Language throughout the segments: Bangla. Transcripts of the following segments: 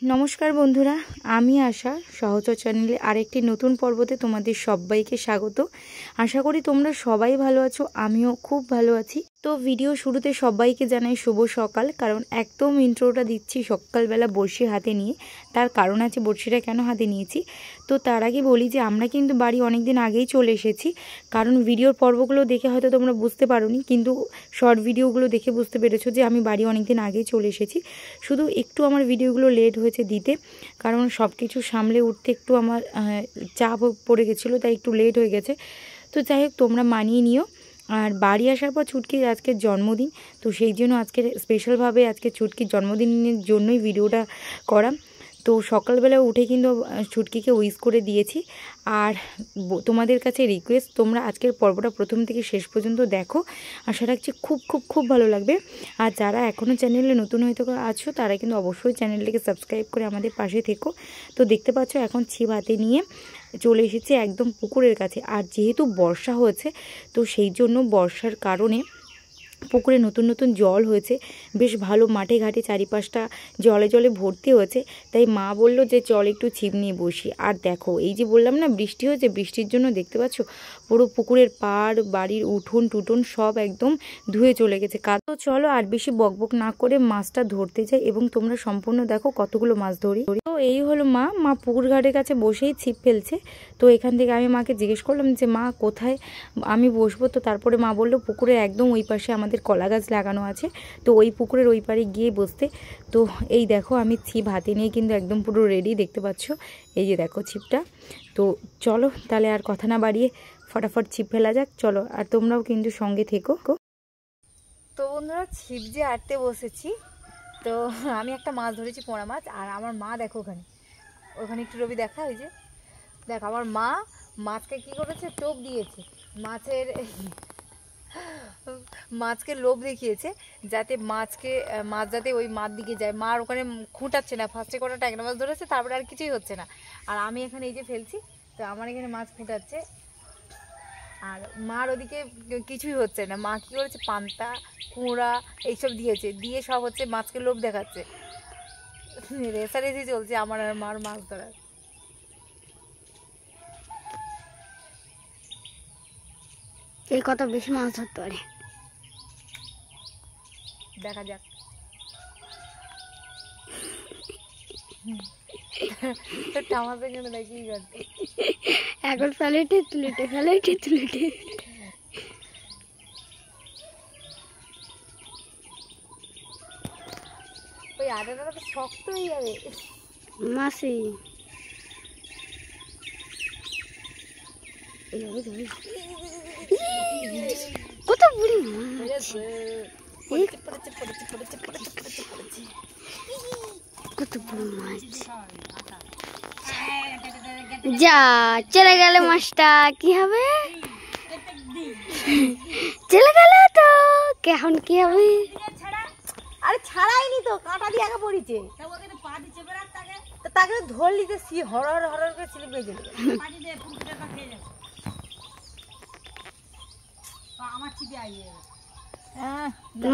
নমস্কার বন্ধুরা, আমি আশা সহচর চ্যানেলে আরেকটি নতুন পর্বতে তোমাদের সবাইকে স্বাগত। আশা করি তোমরা সবাই ভালো আছো, আমিও খুব ভালো আছি। তো ভিডিও শুরুতে সবাইকে জানাই শুভ সকাল, কারণ একদম ইন্ট্রোটা দিচ্ছি সকালবেলা বড়শি হাতে নিয়ে। তার কারণ আছে বড়শিটা কেন হাতে নিয়েছি। তো তার আগে বলি যে আমরা কিন্তু বাড়ি অনেক দিন আগেই চলে এসেছি, কারণ ভিডিওর পর্বগুলো দেখে হয়তো তোমরা বুঝতে পারোনি, কিন্তু শর্ট ভিডিওগুলো দেখে বুঝতে পেরেছো যে আমি বাড়ি অনেক দিন আগেই চলে এসেছি। শুধু একটু আমার ভিডিওগুলো লেট হয়েছে দিতে, কারণ সব কিছু সামলে উঠতে একটু আমার চাপ পড়ে গেছিলো, তাই একটু লেট হয়ে গেছে। তো যাই হোক, তোমরা মানিয়ে নিও। আর বাড়ি আসার পর ছুটকির আজকের জন্মদিন, তো সেই জন্য আজকের স্পেশালভাবে আজকে ছুটকির জন্মদিনের জন্যই ভিডিওটা করা। তো সকালবেলা উঠে কিন্তু ছুটকিকে উইশ করে দিয়েছি। আর তোমাদের কাছে রিকোয়েস্ট, তোমরা আজকের পর্বটা প্রথম থেকে শেষ পর্যন্ত দেখো, আশা রাখছি খুব খুব খুব ভালো লাগবে। আর যারা এখনও চ্যানেলে নতুন হয়তো আছো, তারা কিন্তু অবশ্যই চ্যানেলটাকে সাবস্ক্রাইব করে আমাদের পাশে থেকো। তো দেখতে পাচ্ছ এখন ছিপ হাতে নিয়ে চলে এসেছে একদম পুকুরের কাছে। আর যেহেতু বর্ষা হয়েছে, তো সেই জন্য বর্ষার কারণে পুকুরে নতুন নতুন জল হয়েছে, বেশ ভালো মাঠে ঘাটে চারিপাশটা জলে জলে ভর্তি হয়েছে। তাই মা বললো যে চল একটু ছিপ নিয়ে বসি। আর দেখো, এই যে বললাম না বৃষ্টি হয়েছে, বৃষ্টির জন্য দেখতে পাচ্ছ পুরো পুকুরের পাড়, বাড়ির উঠোন টুটুন সব একদম ধুয়ে চলে গেছে। তো চলো আর বেশি বকবক না করে মাছটা ধরতে যাই, এবং তোমরা সম্পূর্ণ দেখো কতগুলো মাছ ধরি। তো এই হলো মা পুকুর ঘাটের কাছে বসেই ছিপ ফেলছে। তো এখান থেকে আমি মাকে জিজ্ঞেস করলাম যে মা কোথায় আমি বসবো। তো তারপরে মা বললো পুকুরের একদম ওই পাশে আমাদের কলা গাছ লাগানো আছে, তো ওই পুকুরের ওই পারে গিয়ে বসতে। তো এই দেখো আমি ছিপ হাতে নিয়ে কিন্তু একদম পুরো রেডি, দেখতে পাচ্ছ এই যে দেখো ছিপটা। তো চলো তাহলে আর কথা না বাড়িয়ে ফটাফট ছিপ ফেলা যাক, চলো। আর তোমরাও কিন্তু সঙ্গে থেকো। তো বন্ধুরা, ছিপ যে আটতে বসেছি, তো আমি একটা মাছ ধরেছি, পোনা মাছ। আর আমার মা দেখো ওখানে একটু রবি দেখা, ওই যে দেখ আমার মা মাছকে কি করেছে, টোপ দিয়েছে মাছকে লোভ দেখিয়েছে, যাতে মাছ যাতে ওই মাছ দিকে যায়। মার ওখানে খুঁটাচ্ছে না, ফার্স্টে কটা ট্যাংরা মাছ ধরেছে, তারপরে আর কিছুই হচ্ছে না। আর আমি এখানে এই যে ফেলছি, তো আমার এখানে মাছ খুঁটাচ্ছে, আর মার ওদিকে কিছুই হচ্ছে না। মা কী করেছে, পান্তা কুঁড়া এইসব দিয়ে সব হচ্ছে মাছকে লোভ দেখাচ্ছে। রেসারেসি চলছে আমার আর মার মাছ ধরার। এই কত বেশি মাছ ধরতে পারে দেখা যাক। আমাদের জন্য দেখি এখন ফেলেটে তুলেটে ওই আদাটা তো শক্ত হয়ে যাবে মাসি। কত বুড়ি মাছ, কত বড় মাছ। যা চলে গেলে মাছটা, কি হবে? চলে গেল তো এখন কি হবে? আরে ছাড়াইনি তো, কাঁটা দিয়ে আগে পড়িছে, তাকে ধরলি যে হরর করে স্লিপ হয়ে যাবে।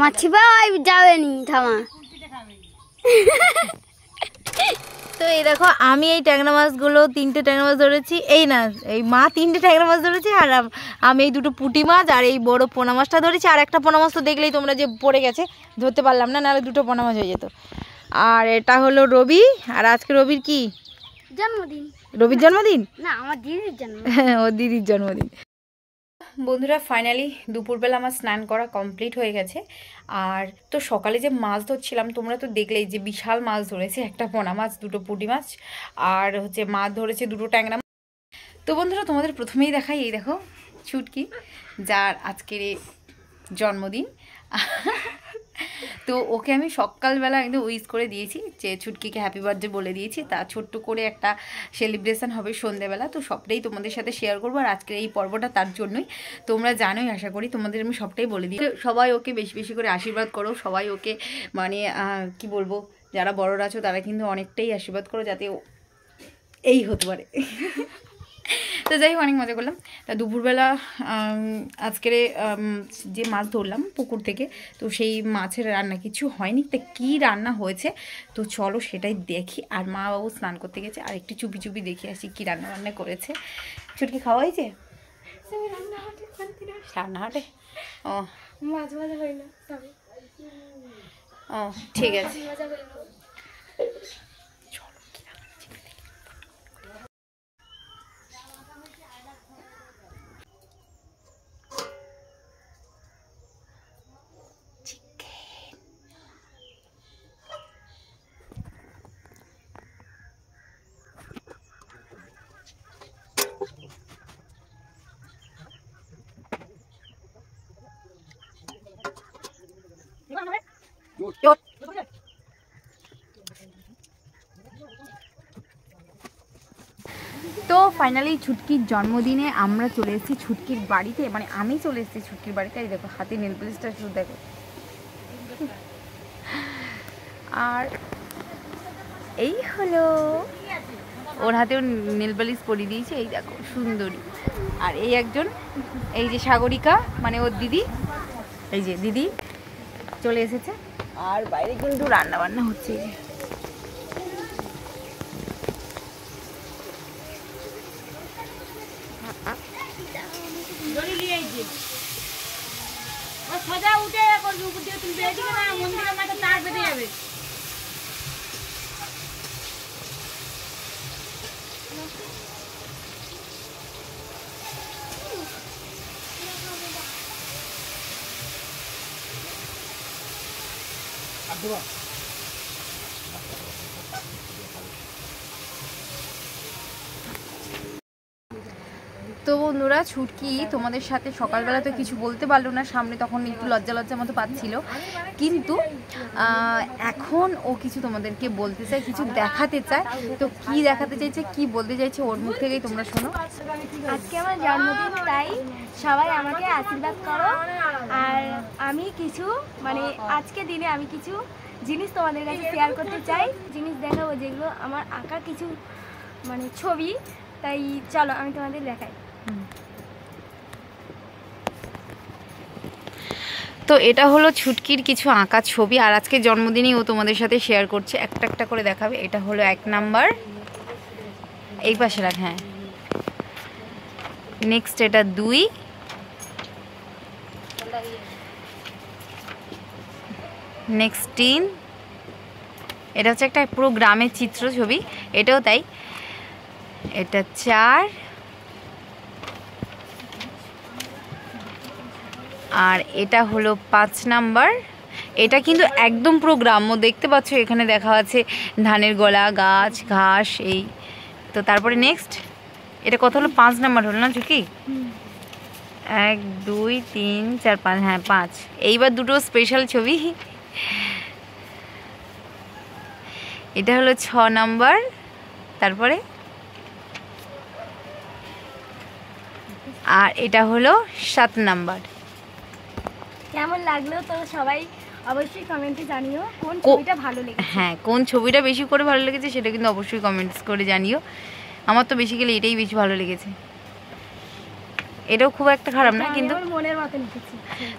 মাছি ভাই যাবেনি থামা। তো এই দেখো আমি এই ট্যাংরা মাছগুলো 3টে ট্যাংরা মাছ ধরেছি, এই না এই মা 3টে ট্যাংরা মাছ ধরেছি, আর আমি এই 2টো পুঁটি মাছ আর এই বড় পোনা মাছটা ধরেছি। আর একটা পোনা মাছ তো দেখলেই তোমরা যে পড়ে গেছে, ধরতে পারলাম না, নাহলে 2টো পোনা মাছ হয়ে যেত। আর এটা হলো রবি, আর আজকে রবির কি জন্মদিন? রবির জন্মদিন না, আমার দিদির জন্মদিন। ওর দিদির জন্মদিন। বন্ধুরা, ফাইনালি দুপুরবেলা আমার স্নান করা কমপ্লিট হয়ে গেছে। আর তো সকালে যে মাছ ধরছিলাম তোমরা তো দেখলেই যে বিশাল মাছ ধরেছে, একটা পোনা মাছ, 2টো পুঁটি মাছ, আর হচ্ছে মাছ ধরেছে 2টো ট্যাংরা। তো বন্ধুরা, তোমাদের প্রথমেই দেখাই, এই দেখো ছুটকি, যার আজকের জন্মদিন। তো ওকে আমি সকালবেলা কিন্তু উইশ করে দিয়েছি, যে ছুটকিকে হ্যাপি বার্থডে বলে দিয়েছি। তা ছোট্ট করে একটা সেলিব্রেশন হবে সন্ধেবেলা, তো সবটাই তোমাদের সাথে শেয়ার করবো। আর আজকের এই পর্বটা তার জন্যই, তোমরা জানোই, আশা করি তোমাদের আমি সবটাই বলে দিই। সবাই ওকে বেশি বেশি করে আশীর্বাদ করো, সবাই ওকে মানে কি বলবো, যারা বড়রা আছো তারা কিন্তু অনেকটাই আশীর্বাদ করো, যাতে এই হতে পারে। তো যাই হোক অনেক মজা করলাম। তা দুপুরবেলা আজকের যে মাছ ধরলাম পুকুর থেকে, তো সেই মাছের রান্না কিছু হয়নি। তা কী রান্না হয়েছে তো চলো সেটাই দেখি। আর মা বাবু স্নান করতে গেছে, আর একটু চুপি চুপি দেখে আসি কী রান্না বান্না করেছে। ছুটকি খাওয়া হয়েছে রান্নাহাটে? ও মাছ ভাজা হয় না, ও ঠিক আছে। তো ফাইনালি ছুটকির জন্মদিনে আমরা চলে এসেছি ছুটকির বাড়িতে, মানে আমি চলে এসেছি ছুটকির বাড়িতে। এই দেখো হাতে নেল পলিশটা শুধু দেখো, আর এই হলো ওর হাতেও নেল পলিশ পরিয়ে দিয়েছে, এই দেখো সুন্দরী। আর এই একজন, এই যে সাগরিকা মানে ওর দিদি, এই যে দিদি চলে এসেছে। আর বাইরে কিন্তু রান্না বান্না হচ্ছে। এই যে সোজা উঠে করবি, উপর দিয়ে তুলবে, এদিকে না মন্দিরের মাঠে তার বেঁধে যাবে। তো বন্ধুরা ছুটকি তোমাদের সাথে সকালবেলা তো কিছু বলতে পারলো না, সামনে তখন একটু লজ্জা লজ্জা মতো পাচ্ছিল, কিন্তু এখন ও কিছু তোমাদেরকে বলতে চায়, কিছু দেখাতে চায়। তো কি দেখাতে চাইছে, কি বলতে চাইছে ওর মুখ থেকেই তোমরা শোনো। আজকে আমার জন্মদিন, তাই সবাই আমাকে আশীর্বাদ করো। আর আমি কিছু মানে আজকে দিনে আমি কিছু জিনিস তোমাদের কাছে শেয়ার করতে চাই, জিনিস দেখাবো যেগুলো আমার আঁকা কিছু মানে ছবি। তাই চলো আমি তোমাদের দেখাই। তো এটা হলো ছুটকির কিছু আঁকা ছবি, আর আজকে জন্মদিনই ও তোমাদের সাথে শেয়ার করছে, একটা একটা করে দেখাবে। এটা হলো 1 নাম্বার, এই পাশে রাখ, হ্যাঁ। নেক্সট এটা 2, নেক্সট 3, এটা হচ্ছে একটা পুরো গ্রামের চিত্র ছবি, এটাও তাই। এটা 4, আর এটা হলো 5 নাম্বার। এটা কিন্তু একদম পুরো গ্রাম্য, দেখতে পাচ্ছ এখানে দেখা আছে ধানের গোলা, গাছ, ঘাস, এই তো। তারপরে নেক্সট এটা কত হলো, 5 নাম্বার হলো না ছুটকি? 1 2 3 4 5, হ্যাঁ 5। এইবার দুটো স্পেশাল ছবি, এটা হলো 6 নাম্বার, তারপরে আর এটা হলো 7 নাম্বার। কেমন লাগলো তো সবাই অবশ্যই কমেন্টে জানিও কোন ছবিটা ভালো লেগেছে। হ্যাঁ, কোন ছবিটা বেশি করে ভালো লেগেছে সেটা কিন্তু অবশ্যই কমেন্টস করে জানিও। আমার তো বেসিক্যালি এটাই বেশি ভালো লেগেছে, এটাও খুব একটা খারাপ না, কিন্তু মনের মতো লিখেছি।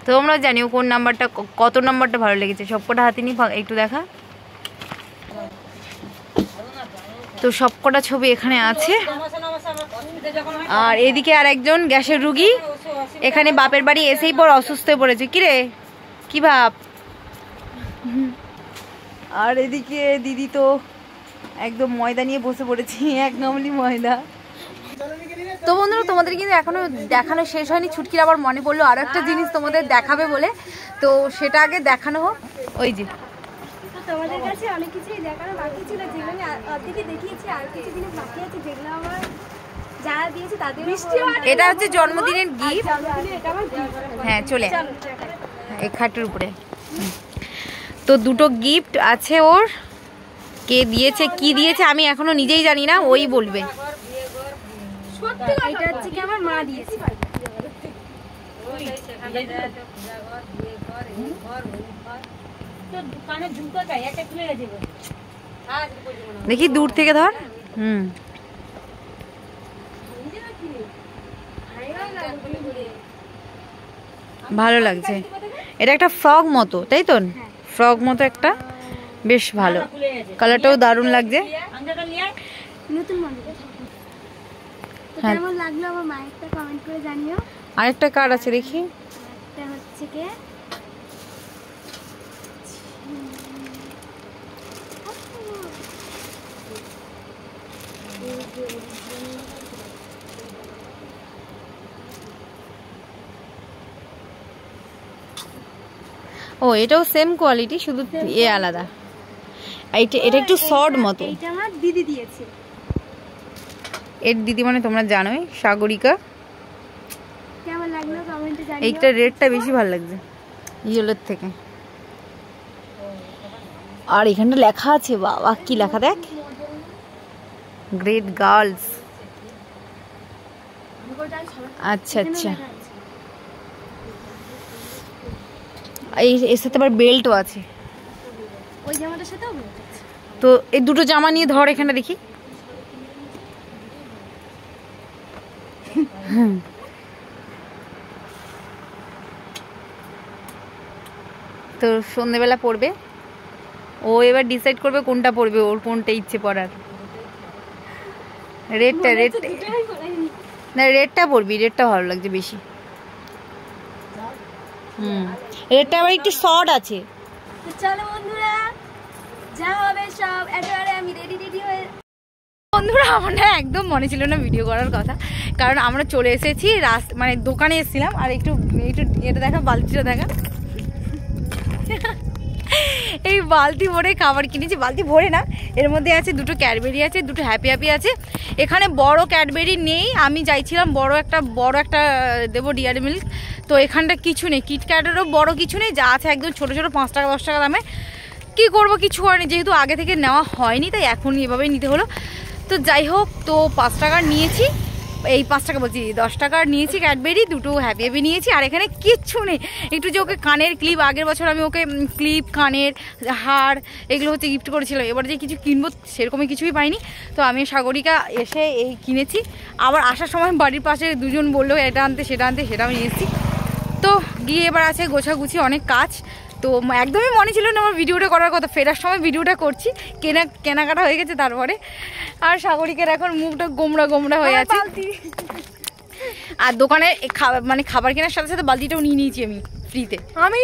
তোমরা জানিও কোন নাম্বারটা, কত নাম্বারটা ভালো লেগেছে। সবকটা হাতে নিয়ে একটু দেখা। তো সবকটা ছবি এখানে আছে। আর এদিকে আর একজন গ্যাসের রুগী এখানে বাপের বাড়ি এসেই পর অসুস্থ হয়ে পড়েছে। কিরে কি ভাব? আর এদিকে দিদি তো একদম ময়দা নিয়ে বসে পড়েছি, এক নমলি ময়দা। তো বন্ধুরা তোমাদের কিন্তু এখনো দেখানো শেষ হয়নি। ছুটকির আবার মনে পড়লো আরো একটা জিনিস তোমাদের দেখাবে বলে, তো সেটা আগে দেখানো হোক। ওই যে তোমাদের কাছে অনেক কিছুই দেখানো বাকি ছিল, যেগুলো আমি অর্ধেকই দেখিয়েছি, আর কিছু জিনিস বাকি আছে যেগুলো আমার যারা দিয়েছে তাদের। এটা হচ্ছে জন্মদিনের গিফট। এটা আমার gift। হ্যাঁ চলে এই খাটের উপরে। তো দুটো গিফট আছে ওর, কে দিয়েছে কি দিয়েছে আমি এখনো নিজেই জানি না, ওই বলবে। এটা হচ্ছে কি আমার মা দিয়েছে। দেখি দূর থেকে ধর। ভালো লাগছে। এটা একটা ফ্রক মতো, তাই তো? ফ্রক মতো একটা, বেশ ভালো, কালারটাও দারুণ লাগছে। নতুন মডেল। হ্যাঁ, কেমন লাগলো আমার মায়েরটা কমেন্ট করে জানিও। আরেকটা কার্ড আছে দেখি। এটা হচ্ছে কি, ও এটাও সেম কোয়ালিটি, শুধু এ আলাদা। এটা একটু শর্ট মতো। এটা আমার দিদি দিয়েছে। এর দিদি মানে তোমরা জানোই, সাগরিকা। কেমন লাগলো কমেন্টে জানিও। এইটা রেডটা বেশি ভালো লাগছে ইয়েলোর থেকে। আর এখানটা লেখা আছে, বাবা কি লেখা দেখ, গ্রেট গার্লস। আচ্ছা আচ্ছা, এর সাথে আবার বেল্টও আছে। ওই জামাটার সাথেও বেল্ট আছে। তো এই দুটো জামা নিয়ে ধর এখানে দেখি। তো সন্ধ্যেবেলা পড়বে ও, এবার ডিসাইড করবে কোনটা পড়বে, ওর কোনটা ইচ্ছে পড়ার। রেডটা না, রেডটা পড়বি, রেডটা ভালো লাগছে বেশি। রেডটা আবার একটু শর্ট আছে। চলো বন্ধুরা, যা হবে সব একেবারে আমি রেডি হয়ে। বন্ধুরা আমার না একদম মনে ছিল না ভিডিও করার কথা, কারণ আমরা চলে এসেছি মানে দোকানে এসেছিলাম। আর একটু একটু এটা দেখা, বালতিটা দেখা, এই বালতি ভরে খাবার কিনেছি। বালতি ভরে না, এর মধ্যে আছে দুটো ক্যাডবেরি আছে, দুটো হ্যাপি হ্যাপি আছে। এখানে বড় ক্যাডবেরি নেই, আমি চাইছিলাম বড় একটা দেবো ডিয়ারি মিল্ক। তো এখানটা কিছু নেই, কিটক্যাটেরও বড় কিছু নেই, যা আছে একদম ছোটো ছোটো 5 টাকা 10 টাকা দামে। কি করব, কিছু করেনি, যেহেতু আগে থেকে নেওয়া হয়নি তাই এখন এভাবেই নিতে হলো। তো যাই হোক, তো 5 টাকার নিয়েছি, এই 5 টাকা বলছি 10 টাকার নিয়েছি ক্যাডবেরি, দুটো হ্যাপি হ্যাপি নিয়েছি। আর এখানে কিচ্ছু নেই, একটু যে ওকে কানের ক্লিপ, আগের বছর আমি ওকে ক্লিপ, কানের হার এগুলো হচ্ছে গিফট করেছিলাম, এবার যে কিছু কিনবো সেরকমই কিছুই পাইনি। তো আমি সাগরিকা এসে এই কিনেছি। আবার আসার সময় বাড়ির পাশে দুজন বললো এটা আনতে সেটা আনতে, সেটা আমি নিয়েছি। তো গিয়ে এবার আছে গোছাগুছি, অনেক কাজ। তো একদমই মনে ছিল না আমার ভিডিওটা করার কথা, ফেরার সময় ভিডিওটা করছি। কেনাকাটা হয়ে গেছে তারপরে। আর সাগরিকের এখন মুখটা গোমড়া গোমড়া হয়ে আছে। আর দোকানে মানে খাবার কেনার সাথে সাথে বালতিটাও নিয়ে নিয়েছি আমি ফ্রিতে। আমি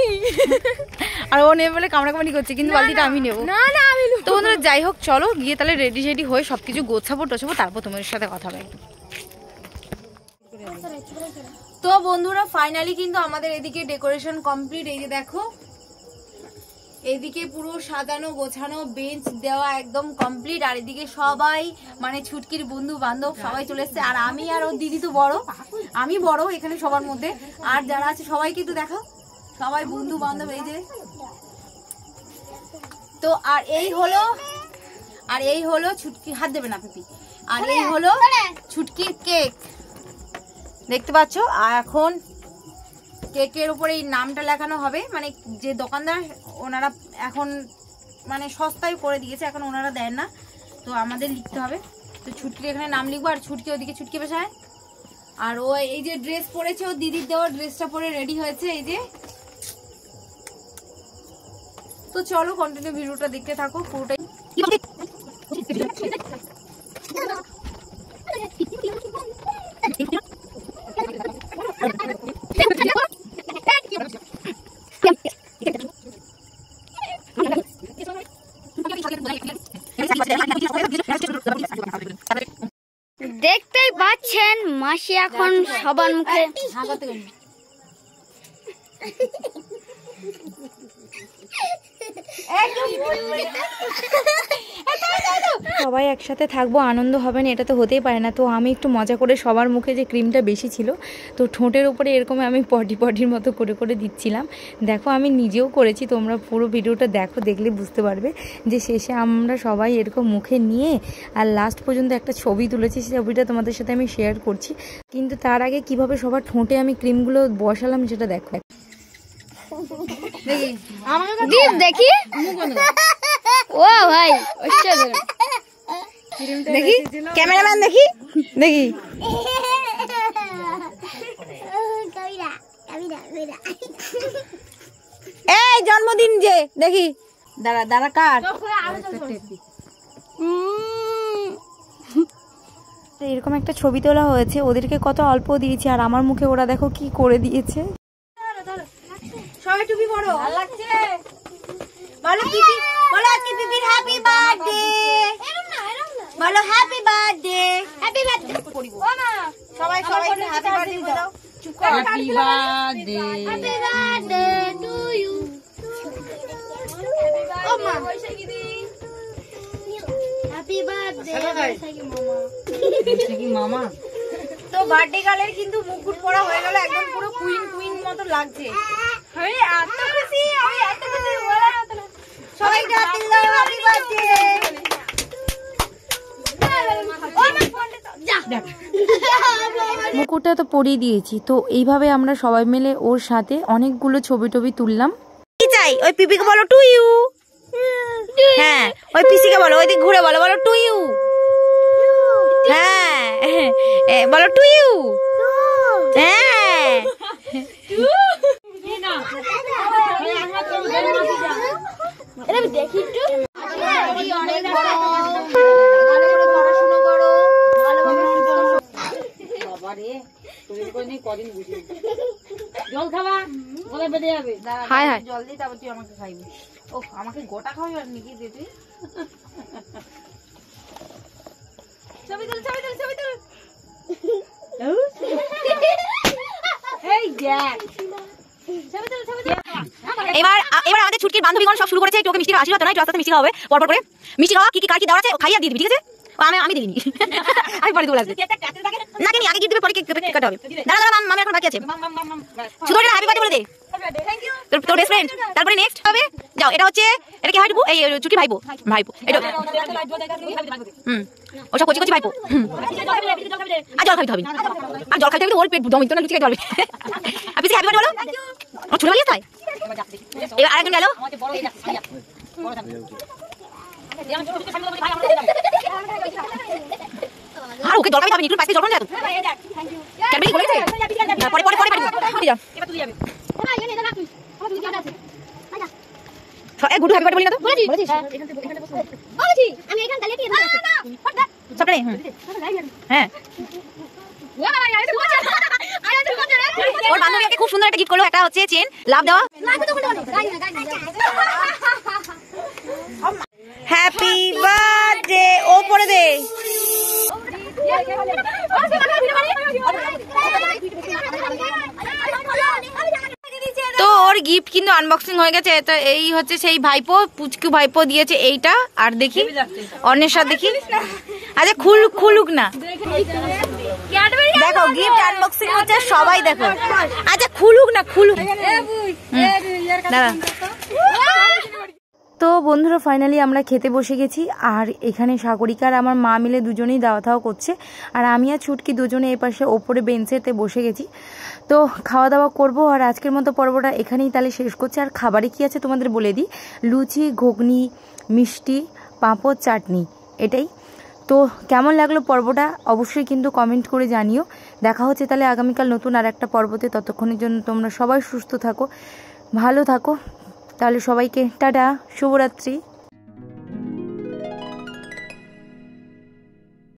আর ও নেবে বলে কামড়াকামড়ি করছে, কিন্তু বালতিটা আমি নেবো না। তো বন্ধুরা যাই হোক, চলো গিয়ে তাহলে রেডি সেডি হয়ে সবকিছু গোছাবো টোছাবো, তারপর তোমাদের সাথে কথা হবে। তো বন্ধুরা ফাইনালি কিন্তু আমাদের এদিকে ডেকোরেশন কমপ্লিট। এই যে দেখো, এইদিকে পুরো সাজানো গোছানো, বেঞ্চ দেওয়া একদম কমপ্লিট। আর এদিকে সবাই মানে ছুটকির বন্ধু বান্ধব সবাই চলে এসছে। আর আমি আর ওর দিদি তো বড়, আমি বড় এখানে সবার মধ্যে। আর যারা আছে সবাই কিন্তু দেখো, সবাই বন্ধু বান্ধব। এই যে তো, আর এই হলো ছুটকি, হাত দেবে না পিপি। আর এই হলো ছুটকির কেক, দেখতে পাচ্ছ। আর এখন কেকের উপরে এই নামটা লেখানো হবে, মানে যে দোকানদার ওনারা এখন মানে সস্তায় করে দিয়েছে, এখন ওনারা দেন না, তো আমাদের লিখতে হবে। তো ছুটকির এখানে নাম লিখবো, আর ছুটকি ওদিকে ছুটকি পেশায়। আর ও এই যে ড্রেস পরেছে, ও দিদির দেওয়া ড্রেসটা পরে রেডি হয়েছে, এই যে। তো চলো কন্টিনিউ ভিডিওটা দেখতে থাকো পুরোটাই। দেখতেই পাচ্ছেন মাসি এখন সবার মুখে সবাই একসাথে থাকবো, আনন্দ হবে না, এটা তো হতেই পারে না। তো আমি একটু মজা করে সবার মুখে যে ক্রিমটা বেশি ছিল, তো ঠোঁটের উপরে এরকম আমি পটির মতো করে করে দিচ্ছিলাম। দেখো আমি নিজেও করেছি, তোমরা পুরো ভিডিওটা দেখো, দেখলে বুঝতে পারবে যে শেষে আমরা সবাই এরকম মুখে নিয়ে আর লাস্ট পর্যন্ত একটা ছবি তুলেছি, সেই ছবিটা তোমাদের সাথে আমি শেয়ার করছি। কিন্তু তার আগে কিভাবে সবার ঠোঁটে আমি ক্রিমগুলো বসালাম সেটা দেখো। দেখি ও ভাই, দেখি ক্যামেরাম্যান, দেখি দেখি এই জন্মদিন যে দেখি দাঁড়া দাঁড়া কার এরকম একটা ছবি তোলা হয়েছে, ওদেরকে কত অল্প দিয়েছি আর আমার মুখে ওরা দেখো কি করে দিয়েছে। সবাই টুপি পরো, ভালো লাগছে। বলো পিপি, বলো আজকে পিপির হ্যাপি বার্থডে, বলো হ্যাপি বার্থডে, হ্যাপি বার্থডে পড়িবো না সবাই, সবাই হ্যাপি বার্থডে বলো। চুপ কর, happy birthday, happy birthday to you. ও মা বৈশাখী দি, হ্যাপি বার্থডে বৈশাখী মামা, বৈশাখী মামা। তো বার্থডে গার্লের কিন্তু মুকুট পরা হয়ে গেল, একদম পুরো কুইন কুইন মতো লাগছে। আমি এত খুশি, আমি এত খুশি বলা হতো না। সবাই হ্যাপি বার্থডে। মুকুটটা তো পরিয়ে দিয়েছি, তো এইভাবে আমরা সবাই মিলে ওর সাথে অনেকগুলো ছবি টবি তুললাম। কি চাই? ওই পিপিকে বলো টু ইউ। হ্যাঁ, ওই পিসিকে বলো, ওই দিক ঘুরে বলো, বলো টু ইউ। হ্যাঁ বলো টু ইউ। হ্যাঁ দেখি একটু অনেক বড়, ভালো করে পড়াশোনা করো, ভালোভাবে। জল খাবা, গলা বেঁধে যাবে। হায় হায়, জল দিই তারপর তুই আমাকে খাইবি। ও আমাকে গোটা খাওয়াই আর নাকি দে তুই। ছবি তুল, ছবি তুল, ছবি তুল। এই দেখ, ছবি তুল, ছবি তুল। এবার আমাদের ছুটকির বান্ধবীগণ সব শুরু করেছে। একটু ওকে মিষ্টি আশীর্বাদ নয়, একটু আস্তে আস্তে মিষ্টি খাওয়াবে, পরপর করে মিষ্টি খাওয়া। কি কি কার কি দেওয়া আছে খাইয়া দিয়ে দিবি, ঠিক আছে? আমি দিইনি, আমি পরে দেবো লাগবে না, কেন আগে গিয়ে দেবে, পরে কেক কাটা হবে। দাঁড়া দাঁড়া, মামি এখন বাকি আছে, শুধু এটা হ্যাপি বার্থডে বলে দে তোর বেস্ট ফ্রেন্ড। তারপরে নেক্সট হবে, যাও, এটা হচ্ছে, এটা কি ভাইবো, এই ছুটি ভাইবো, ভাইবো এটা। ওসব কচি কচি ভাইবো। আর জল খাইতে হবে, আর জল খাইতে হবে, ওর পেট দমিত না, লুচি খাইতে হবে। আপনি হ্যাপি বার্থডে বলো, ও ছুটি ভাইয়া তাই। এবার আরেকজন গেল, আর ওকে দরকার হবে, একটু পাশে জল না তো ক্যাডবেরি বলে গেছে, পরে পরে পরে পারবো। যা এবার তুই যাবে, এ গুডু হ্যাপি বার্থডে বলি না তো, বলেছিস? বলেছি আমি এখান থেকে লেটিয়ে দিয়েছি সবটাই। হ্যাঁ ওর বান্ধবীকে খুব সুন্দর একটা গিফট করলো, একটা হচ্ছে চেন, লাভ দেওয়া। হ্যাপি বার্থডে ও পরে দে। তো ওর গিফট কিন্তু আনবক্সিং হয়ে গেছে। তো এই হচ্ছে সেই ভাইপো, পুচকু ভাইপো দিয়েছে এইটা। আর দেখি অন্বেষা, দেখি, আচ্ছা খুলুক না, দেখো গিফট আনবক্সিং হচ্ছে, সবাই দেখো। আচ্ছা খুলুক না, খুলুক। দাঁড়া। তো বন্ধুরা ফাইনালি আমরা খেতে বসে গেছি, আর এখানে সাগরিকা আর আমার মা মিলে দুজনেই দাওয়া দাওয়া করছে, আর আমি আর ছুটকি দুজনে এই পাশে ওপরে বেঞ্চেতে বসে গেছি। তো খাওয়া দাওয়া করবো, আর আজকের মতো পর্বটা এখানেই তাহলে শেষ করছি। আর খাবারে কি আছে তোমাদের বলে দিই, লুচি, ঘুগনি, মিষ্টি, পাঁপড়, চাটনি, এটাই। তো কেমন লাগলো পর্বটা অবশ্যই কিন্তু কমেন্ট করে জানিও। দেখা হচ্ছে তাহলে আগামীকাল নতুন আর একটা পর্বতে। ততক্ষণের জন্য তোমরা সবাই সুস্থ থাকো, ভালো থাকো। তাহলে সবাইকে টাটা, শুভরাত্রি।